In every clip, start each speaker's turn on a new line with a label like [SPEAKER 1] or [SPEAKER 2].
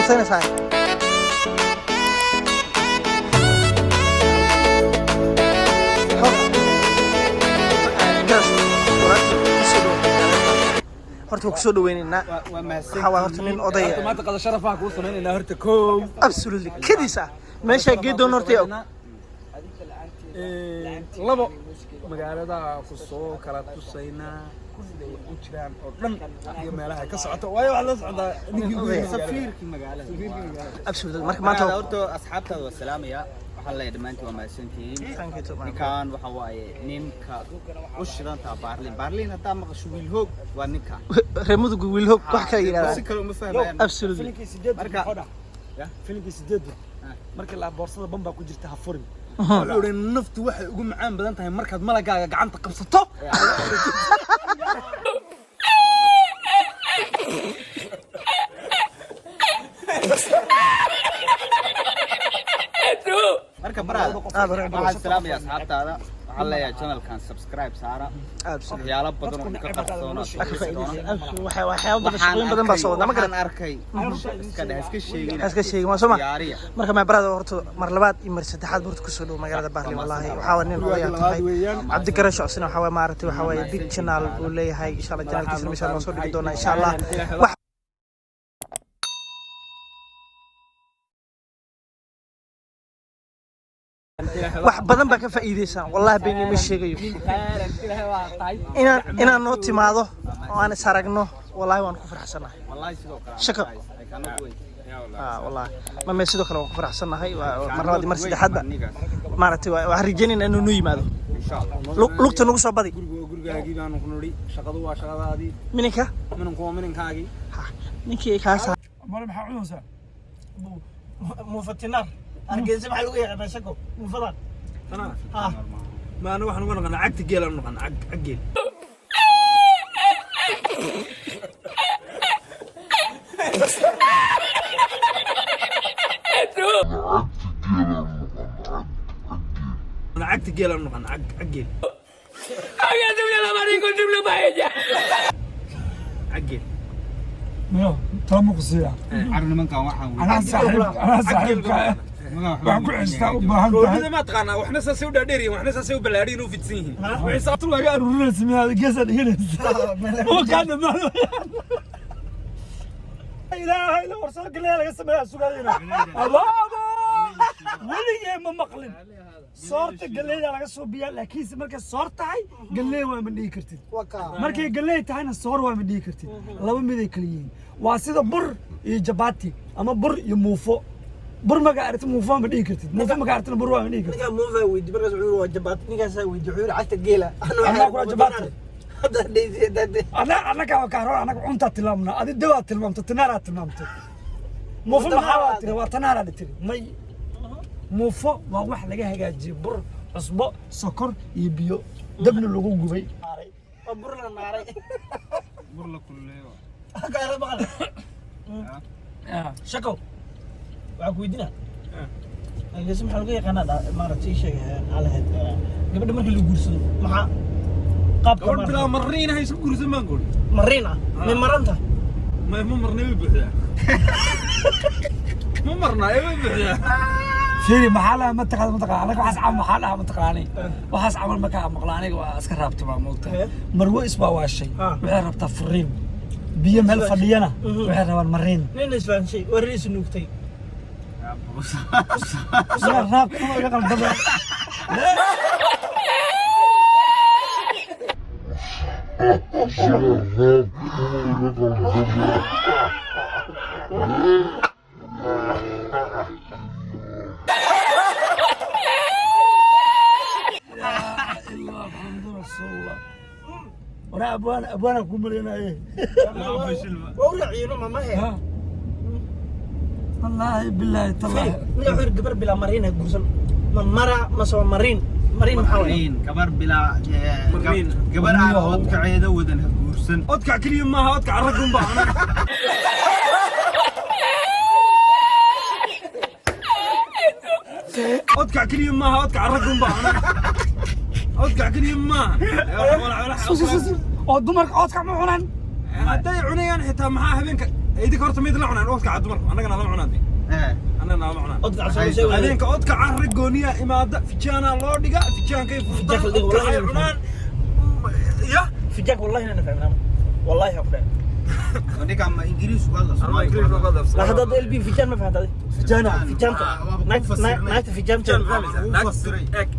[SPEAKER 1] رقصين صاحي horta ku soo dhaweynayna waxa waa horta nin odaya
[SPEAKER 2] maanta qada sharafa ku sameynayna horta koow
[SPEAKER 1] absolutely kadisa meesha geedoon horta
[SPEAKER 2] labo magaalada ku soo kala tusayna kullay u jiraan oo dhan iyo meelaha ka socoto waayo waxa la socdaa safiirkii magaalada
[SPEAKER 1] absolutely marka maanta
[SPEAKER 3] horta asxaabtaada waa salaamaya waxa la dhamaantii waa maasantiin ninkan waxa waaye ninka u shiranta Berlin hada maqasho wiil hoog waa ninka
[SPEAKER 1] reemudu wiil hoog wax ka yiraahdo
[SPEAKER 3] si kale uma fahmayaan
[SPEAKER 1] absolutely
[SPEAKER 2] marka filimkii 8 marka la boorsada bamba ku jirta ha furin wuxuu naftu waxay ugu macaan badan tahay markaad malagaaga gacanta qabsato
[SPEAKER 3] marka baraad waxa salaamaya asxaabtaada waxa la yahay channelkan subscribe saara waxyaalo badan oo ka qarsoona
[SPEAKER 1] waxyaabo badan baa soo wadama
[SPEAKER 3] garan arkay
[SPEAKER 1] iska sheegin waa soo marka ma baraad horta mar labaad iyo mar saddexaad horta ku soo dhow magaalada Berlin wallahi waxa waa nin oday tahay Cabdi Garasho asna waxa waa maartay waxa waa big channel uu leeyahay insha Allah channelkiisa meesha noo soo dhigi doona insha Allah wax badan baa ka faa'iideysan wallahi been ma sheegayo inaan noo timaado oo aan is aragno wallahi waan ku faraxsanahay wallahi sidoo kale shaka wallahi ma sidoo kale waan ku faraxsanahay mar labaad mar saddexaad maartay waa rijaynina inuu noo yimaado insha Allah lugta nagu soo badi
[SPEAKER 2] gurigaagii baan ku nuri shaqadu waa shaqadaadii
[SPEAKER 1] minka
[SPEAKER 2] minkaagi
[SPEAKER 1] ninkii kaasa
[SPEAKER 2] mar maxaa cunaysaa
[SPEAKER 1] mufatinar argeysa waxa lagu yaqaan shako mufadal
[SPEAKER 2] ما أنا واحد نقول أنا عقد جيل أنا نقول عقد جيل أنا عقد جيل أنا نقول عقد جيل يا زلمة أنا ما ريكون جملة بايجة عقد
[SPEAKER 4] ميو تامو قصية
[SPEAKER 3] عرنا من كان واحد
[SPEAKER 4] أنا صاحب waxaan istaa u baahan
[SPEAKER 2] tahay ma taqaana waxna saasay u dhaadheeriin waxna saasay u balaadhiin u fidsiin
[SPEAKER 4] waxay saatu laga aruurinay simiyaad geesan dhiganaysa oo ka dhamaan ilaahay la warsoo galay laga sameeyaa sugaadina abaaba weligay ma maqlin soorta galeeyda laga soo biyaa laakiin markay soor tahay galeey waa ma dhigi kartid markay galeey tahayna soor waa ma dhigi kartid laba mid ay kala yihiin waa sida bur iyo jabati ama bur iyo muufo bur ma gaarto muufo ma dhigi kartid muufo ma gaarto bur waa ma dhigi kartid
[SPEAKER 1] muufo weydii markaas wuxuu waa jabati ninkaas weydii wuxuu cagta geela
[SPEAKER 4] ana ku jabati
[SPEAKER 1] hada dheeyay
[SPEAKER 4] ana ka kaaro ana cunta tilmaamna adi dawa tilmaamto tanaara tilmaamto muufo ma xawaati waa tanaara dhitiri may muufo waa wax laga hagaajiyo bur cusbo sokor iyo biyo dabna lagu gubay
[SPEAKER 1] bur la naaray
[SPEAKER 3] bur la kulleeyo
[SPEAKER 1] kaala baqal shako waxa ku weydiina angees maxaa lagu yaqaanaa maaragtay sheegay alaheed gabadha markii la guursado maxaa qaabka
[SPEAKER 2] bila marina hay isku guursan maan gool
[SPEAKER 1] marina ma maranta
[SPEAKER 2] ma marna way buuxdaa ma marna ay way buuxdaa
[SPEAKER 4] fiiri maxaa ma taqaan anaga waxaas camal maxaa dhaha ma taqaanay waxaas camal ma ka maqlaanay waa iska raabta ma moogta marwo isbaa waashay waxay rabtaa furiin biyo meel fadhiyana waxay rabaan marin
[SPEAKER 1] nin isfaanshay wariis nuugtay
[SPEAKER 4] يا راب كم يا قلب ورا ابوانا كملينا ايه
[SPEAKER 1] والله عيونه ما هي
[SPEAKER 4] والله بالله
[SPEAKER 1] طلع من غير قبر بلا مارين غورسن مرا ما سو مارين
[SPEAKER 3] محاولين كبر بلا قبر على ودك عيده ودن غورسن
[SPEAKER 2] ودك كليا ما ودك عرقهم با ودك كليا ما ودك عرقهم با ودك كليا ما
[SPEAKER 4] oo dumarka oodka ma cunaan
[SPEAKER 2] haday cunayaan xitaa maxaa habeenka idinka horta mid la cunaan oodka cad dumarku annagana la cunaadii annagana la cunaan
[SPEAKER 1] odka casoo
[SPEAKER 2] habeenka oodka carri gooniya imaada fijaana loo dhiga fijaankay furtaan cunaan ya
[SPEAKER 1] fijaanka wallahi inaan fahmnaa wallahi hafdhe
[SPEAKER 3] ninka ma ingiriis uga hadla
[SPEAKER 2] ama ingiriis uga hadla
[SPEAKER 1] la hadda LB fijaan ma fahantaday fijaanta naagta fijaanteeda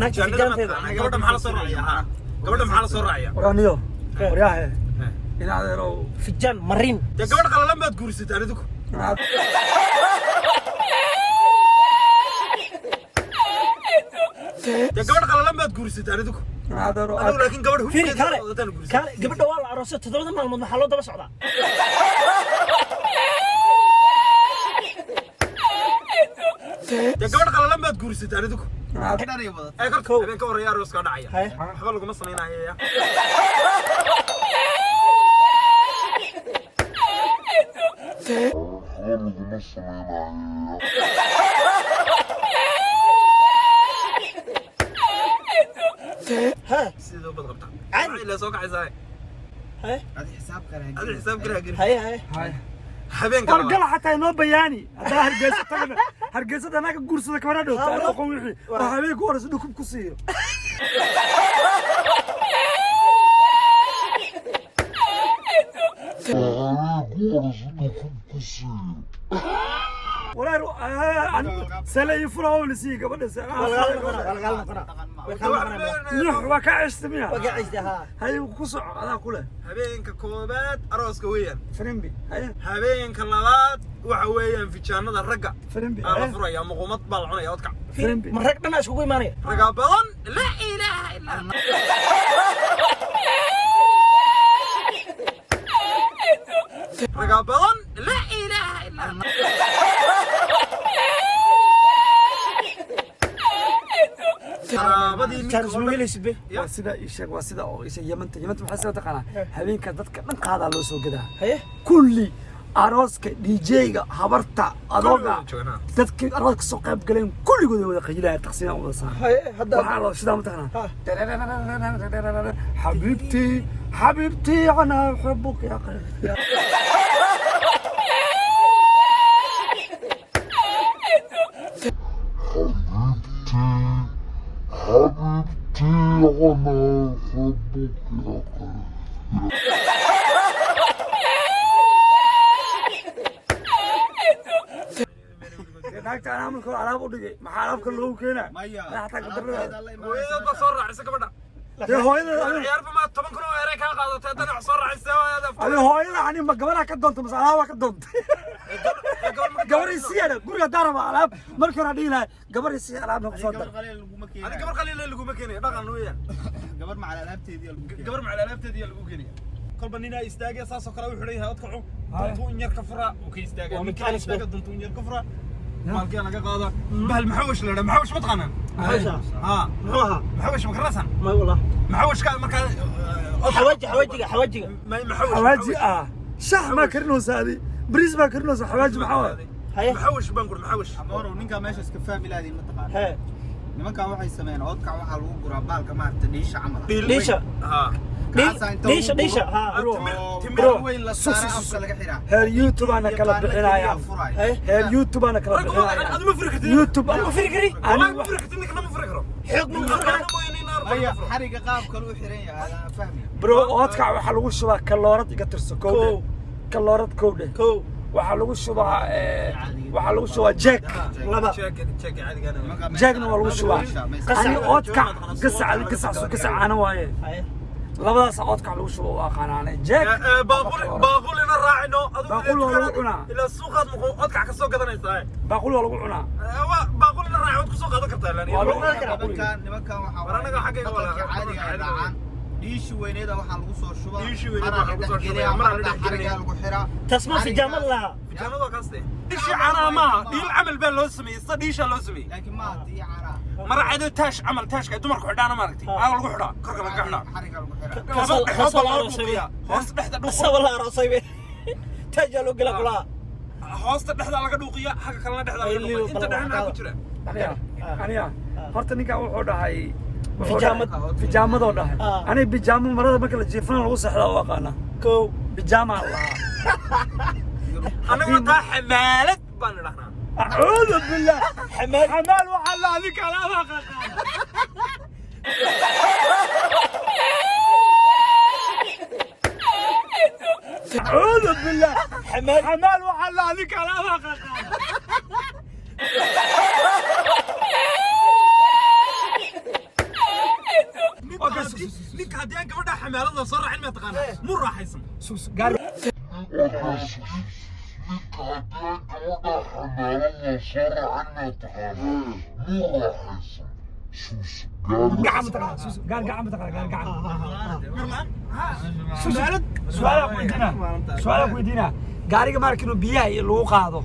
[SPEAKER 1] naagta fijaanteeda
[SPEAKER 2] gabadha maxaa la soo raaciyaa gabadha maxaa la soo raaciyaa
[SPEAKER 4] waraniyo waryahe in adeero
[SPEAKER 1] fijaan marin
[SPEAKER 2] dee gabadh qalalan baad guursataa adigu dee gabadh qalalan baad guursataa adigu
[SPEAKER 4] adeero
[SPEAKER 2] laakiin gabadh
[SPEAKER 1] fiiri kale gabadha waa la aroosay 7 maalmood maxaa loo daba socdaa
[SPEAKER 2] dee gabadh qalalan baad guursataa adigu
[SPEAKER 3] dhanay wada
[SPEAKER 2] ee korka habeenka horeeya arooska dhacaya waxba laguma samaynayo ya sidoo bad qabta
[SPEAKER 1] عادي.
[SPEAKER 2] ila soo kacaysaa
[SPEAKER 1] هاي
[SPEAKER 3] adi xisaab kale
[SPEAKER 2] adi xisaab kale gari
[SPEAKER 1] هاي
[SPEAKER 2] habeenka
[SPEAKER 4] wargala xataa inoo bayaani haddaa hargeysa tagna hargeysada annaga guursada kabana dhowta aqoon wixii oo habeenku horeysa dhukub ku siiyo walaal sala iyo fura oo lisi gabadha nuux waa ka ceshta
[SPEAKER 1] وقعت ها
[SPEAKER 4] hay ku soco adaa ku leh
[SPEAKER 2] habeenka koobaad arooska weeyaan
[SPEAKER 4] firimbi haye
[SPEAKER 2] habeenka labaad waxa weeyaan fijaanada ragga
[SPEAKER 4] firimbi
[SPEAKER 2] aa la furaya muqumad baa la cunaya odka
[SPEAKER 4] firimbi
[SPEAKER 1] مرق دنا اسكو يمانيا
[SPEAKER 2] ragaa badan la ilaaha illa allah ragaa badan la ilaaha illa allah qaraabadii
[SPEAKER 1] كان اسمه ليش به
[SPEAKER 4] waa sida ii sheeg waa sida oo isha yamanta maxaa sida taqaanaa habeenka dadka dhan qaadaa loo soo gadaa
[SPEAKER 1] هي
[SPEAKER 4] kulli arooska DJ-ga habarta adooga
[SPEAKER 2] joognaa
[SPEAKER 4] dadkii arooska soo qayb galeen kulligood wada qaylaya taqsiinaa wada saa
[SPEAKER 1] هي هذا
[SPEAKER 4] waxaa loo sidaa mataqaanaa xabiibtii xabiibtii ana uxibuk ya qalbi
[SPEAKER 5] حبيبتي أنا أحبك يا قلبي
[SPEAKER 4] naagta anaa markuu alaab u dhigay maxaa alaabka loogu keenaa
[SPEAKER 3] maya
[SPEAKER 4] xataa gadarada
[SPEAKER 2] hooyada baa soo raacisa gabadha
[SPEAKER 4] dee hooyada
[SPEAKER 2] ciyaarba ma 10 kun oo eray ka qaadatay haddana wax soo raacisa waayada
[SPEAKER 4] adi hooyada ani ma gabadha ka doonta mase alaabaa ka doontay gabar isiiyana guriga daaraba alaab markii hore dhihi lahay gabar isiiya alaabna kusoo dar
[SPEAKER 3] qaleel laguma
[SPEAKER 2] ani
[SPEAKER 3] keenay
[SPEAKER 2] gabar qaliil laguma keenayo dhaqan weeyaan
[SPEAKER 3] gabar macal alaabteedii lagu keenay
[SPEAKER 2] gabar macal alaabteedii lagu keenayo kolba ninaa istaagay saas oo kale u xidhay odka cun duntu in yar ka fura oo ka istaagay
[SPEAKER 1] Waa
[SPEAKER 2] ninkaa
[SPEAKER 1] mid
[SPEAKER 2] istaaga duntu in yar ka fura maalkii laga qaada bahal maxawish la dhaha maxawish ma taqaanaan
[SPEAKER 1] حوشها
[SPEAKER 2] ها
[SPEAKER 1] محوها
[SPEAKER 2] maxawish ma garanaysan
[SPEAKER 1] ما والله
[SPEAKER 2] maxawishka markaa
[SPEAKER 1] حواجي
[SPEAKER 2] maxawish
[SPEAKER 4] xawaaji ah shax maa karinaysa adi bariis baa karinaysa xawaaji maxaa waay
[SPEAKER 1] هي
[SPEAKER 2] maxawish baan kur maxawish
[SPEAKER 3] amaro ninka meesha iska fahmi lahayd ma taqaan
[SPEAKER 1] هي
[SPEAKER 3] nimankan waxay sameeyeen oodka waxaa lagu guraa baalka maarta dhiisha camal
[SPEAKER 1] ليشة
[SPEAKER 2] ها
[SPEAKER 1] ليشة ها
[SPEAKER 3] timir weyn la saaray afka laga xiraa
[SPEAKER 4] heer youtube ana kala bixinaya
[SPEAKER 1] هي
[SPEAKER 4] heer youtube ana kala bixinaya
[SPEAKER 2] aduma firkatid
[SPEAKER 4] youtube
[SPEAKER 1] ما فكري
[SPEAKER 2] ani ma firkatid ninka ma firkaro
[SPEAKER 1] حق من فكرة
[SPEAKER 3] maya xariga qaabka uu xiran yahay aan fahmi
[SPEAKER 4] bro oodka waxaa lagu shubaa kaloorad iga tirso kowdhe kaloorad kowdhe
[SPEAKER 1] كو
[SPEAKER 4] waxaa lagu shubaa waxaa lagu shubaa jeeg
[SPEAKER 1] لبا
[SPEAKER 2] check caadiga
[SPEAKER 4] jeegna waa lagu shubaa ani oodka gasac caana waaye
[SPEAKER 1] هي
[SPEAKER 4] labadaas oodka lagu shubo u aqaanaane jeeg
[SPEAKER 2] baaqul ina raacino
[SPEAKER 4] Baaqul waa lagu cunaa.
[SPEAKER 2] ila suuqaad odka ka soo gadanaysaa
[SPEAKER 4] baaqul waa lagu cunaa
[SPEAKER 2] baaqul ina raaci ku soo qaadan kartaa
[SPEAKER 4] Waa lagu
[SPEAKER 3] nimankan waxaa
[SPEAKER 2] War anaga xaggayga waa laga-
[SPEAKER 3] caadiga ay raacaan dhiishi weyneeda waxaa lagu soo shubaa
[SPEAKER 2] Dhiishi weyneeda waxaa lagu soo shubaa, marna la dhex
[SPEAKER 3] xariga
[SPEAKER 2] gelinayaa.
[SPEAKER 3] lagu xiraa
[SPEAKER 1] تسمع في جامد لها
[SPEAKER 2] fijaanadu kaaste dhiishi caanaa maaha dhiil camal baa loo sameeyey sida dhiishaa loo sameeyey
[SPEAKER 3] laakiin ma tii caraa
[SPEAKER 2] maracado taash camal taashka ay dumarku xidhaana maaragtay aa lagu xidhaa korka laga xidhaa
[SPEAKER 3] xariga lagu xiraa
[SPEAKER 1] حصل
[SPEAKER 2] hoos baa laga
[SPEAKER 1] عروسي
[SPEAKER 2] dhuuqiyaa hoosta dhexda
[SPEAKER 1] بس
[SPEAKER 2] dhuuqa
[SPEAKER 1] والله عروسي تاجلوا قلا كلها
[SPEAKER 2] hoosta dhexda laga dhuuqiya xagga kalena dhexda laga dhuuqiya inta dhexna ku jira
[SPEAKER 4] aniga horta ninkan wuxuu dhahay
[SPEAKER 1] Bijaamad.
[SPEAKER 4] bijaamadoo dhahay
[SPEAKER 1] Ah.
[SPEAKER 4] aniga bijaamo marada marka la jiifana lagu seexdaa u aqaana
[SPEAKER 1] كو
[SPEAKER 4] bijaama lahaa
[SPEAKER 2] أنا قلت حمالة بنرحنا
[SPEAKER 4] أعوذ بالله حمال وحلا هذيك على أعوذ بالله حمال وحلا هذيك على
[SPEAKER 2] ليك هدي أنك بدأ حمالة صار علمي تقانا مو راح يسمع
[SPEAKER 4] سوس قال قاعد متقرا سوس قال قاعد متقرا قال قاعد سؤالك ويدينا gaariga markii biyaha lagu qaado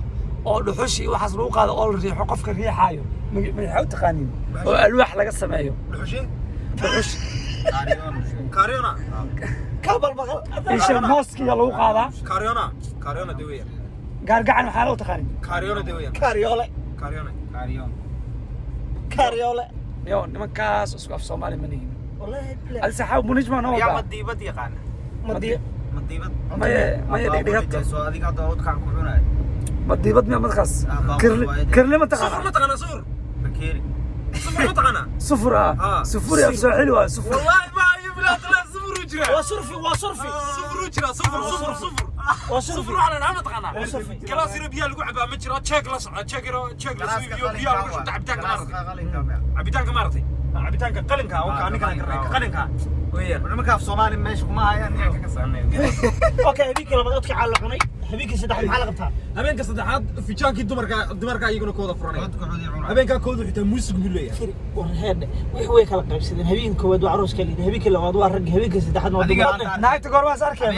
[SPEAKER 4] oo dhuxushi waxaas lagu qaado oo la riixo qofka riixayo maxay u taqaaniin oo alwaax laga sameeyo dhuxush
[SPEAKER 2] كاريونا
[SPEAKER 4] kabal maqal isha mooskiga lagu qaadaa
[SPEAKER 2] كاريونا دوية
[SPEAKER 4] gaargacan maxaa loo taqaaniin
[SPEAKER 2] كاريونا دوية
[SPEAKER 4] kaaryoole
[SPEAKER 3] كاريون
[SPEAKER 4] yo nimankaas isku af Soomaali ma nihin السحاب منجمة نوضع
[SPEAKER 3] يا مديبة يا قانا
[SPEAKER 4] مديبة
[SPEAKER 3] ما
[SPEAKER 4] دقيقة
[SPEAKER 3] سو هذيك هذا وقت كان كورونا
[SPEAKER 4] مديبة ما مدخس كرلي ما تقنا
[SPEAKER 2] صفر ما تقنا صفر
[SPEAKER 3] بكيري
[SPEAKER 2] صفر ما تقنا
[SPEAKER 4] صفر صفر يا أفسو حلوة صفر
[SPEAKER 2] والله ما يبلا طلع صفر وجرا
[SPEAKER 4] وصرفي
[SPEAKER 2] صفر وجرا صفر
[SPEAKER 4] وصرفي
[SPEAKER 2] على نعم تقنا كلاس يربيا لقوا عبا مجرا تشيك لصع تشيك بيا لقوا عبتان كمارتي عبتان قلنكا وكان قلنكا وير
[SPEAKER 3] ما كاف صومالي ماشي ما هي أنا كسرني
[SPEAKER 4] اوكي هذيك لما تطلع على القناي هذيك سدح محل قبتها
[SPEAKER 2] habeenka saddexaad fijaanki dumarka ayaguna kooda furanay habeenka kooda xitaa muusiga bilay
[SPEAKER 1] warheed way kala qaybsadeen habeen koowaad waa aroos kaliya habeenka labaad waa rag habeenka saddexaad waa dumar
[SPEAKER 4] naagta goorma arkeen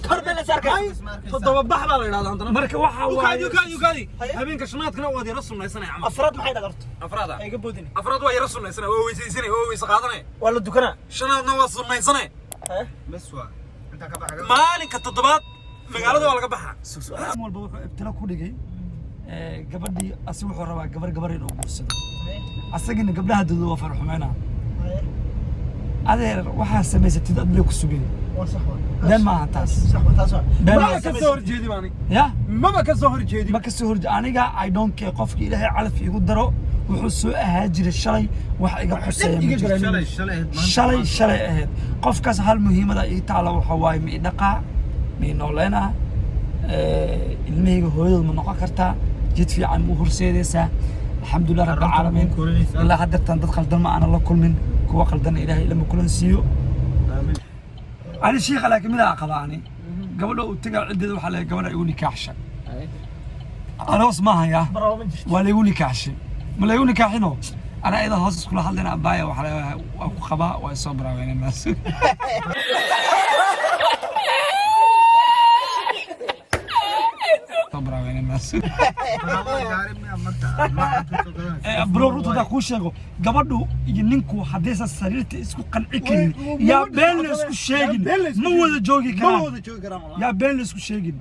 [SPEAKER 1] karbala sarkay
[SPEAKER 2] todoba bax baa la yiraahdaa hadana
[SPEAKER 4] marka waxa waa
[SPEAKER 2] yukaadi habeenka shanaadkana waa yara sunnaysanay ama
[SPEAKER 1] afraad maxay dhagarto
[SPEAKER 2] afraad
[SPEAKER 1] ay ka boodin
[SPEAKER 2] afraad waa yara sunnaysanay waa weysaysanay waa weys qaadanay
[SPEAKER 1] waa la dukanaa
[SPEAKER 2] shanaadna waa sunnaysanay
[SPEAKER 3] مسوا أنت كبح
[SPEAKER 2] maalinka toddobaad magaalada waa laga baxaa
[SPEAKER 4] walba wuxuu ibtila ku dhigay gabadhii asi wuxuu rabaa gabar inuu guursado asagina gabdhaha doodo waa farxumeena adeer waxaa samaysatid adle ku sugay dan ma taas
[SPEAKER 2] ma ka soo horjeedi baani
[SPEAKER 4] ya
[SPEAKER 2] ma ka soo horjeedi
[SPEAKER 4] ma ka soo horjeedi aniga I don't care qofki ilaahay calaf igu daro wuxuu soo ahaa jiray shalay wax iga xuseeyay shalay ahayd qofkaas hal muhiimada ii taala waxa waaye mi dhaqa mi noolena ilmahayga hooyada ma noqon kartaa jid fiican mu horseedaysaa alxamdulillah rabbil caalamiin ilaa haddeertan dad qaldan ma ana la kulmin kuwa qaldan ilaahay lama kulan siiyo ani sheekha laakiin mid aan qabaani gabadha uu tagaa cideeda waxa la gabadha igu nikaaxshay aroos ma haya waa la igu nikaaxshay ma la igu nikaaxino ana ida hoos iskula hadlayna abaaya waxa waa ku qabaa waa soo baraaweynaa naas bro runta da ku sheego gabadhu iyo ninku haddaysan sariirta isku qanci karin yaa been la isku sheegin ma wada joogi karaan yaa been la isku sheegin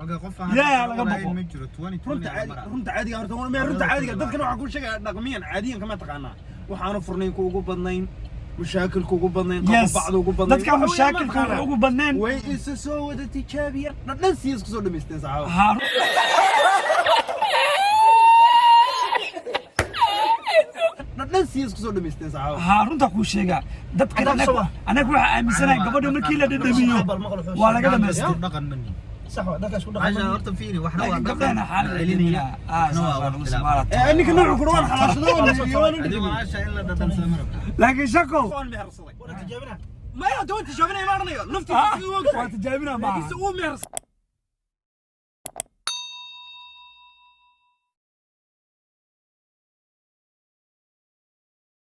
[SPEAKER 4] ilaahay laga baqo
[SPEAKER 2] runta caadiga horta runta caadiga dadkana waxaan ku sheegaa dhaqmiyan caadiyan kama taqaanaa waxaanu furnaynku ugu badnayn مشاكلك ugu badnayn qabacdu ugu badnayn
[SPEAKER 4] dadka mushaakilka ugu badnayn
[SPEAKER 2] way isa soo wada tijaabiyeen dhan si isku soo dhameysteen saxaabo dhan si isku soo dhameysteen saxaabo
[SPEAKER 4] runta ku sheega dadka anaga waxa aaminsanahay gabadha markii la dhadhamiyo waa laga dhameystay
[SPEAKER 3] dhaqan mani
[SPEAKER 1] صح وذاك شو
[SPEAKER 3] عشان horta fiiri waxna waa
[SPEAKER 4] dhaqan xaaladina
[SPEAKER 2] ninka noocu ku waan
[SPEAKER 3] xalaashado
[SPEAKER 4] laakiin shako
[SPEAKER 2] ما يا دوت تجابنا ما رنيو نفتي
[SPEAKER 4] تجابنا ما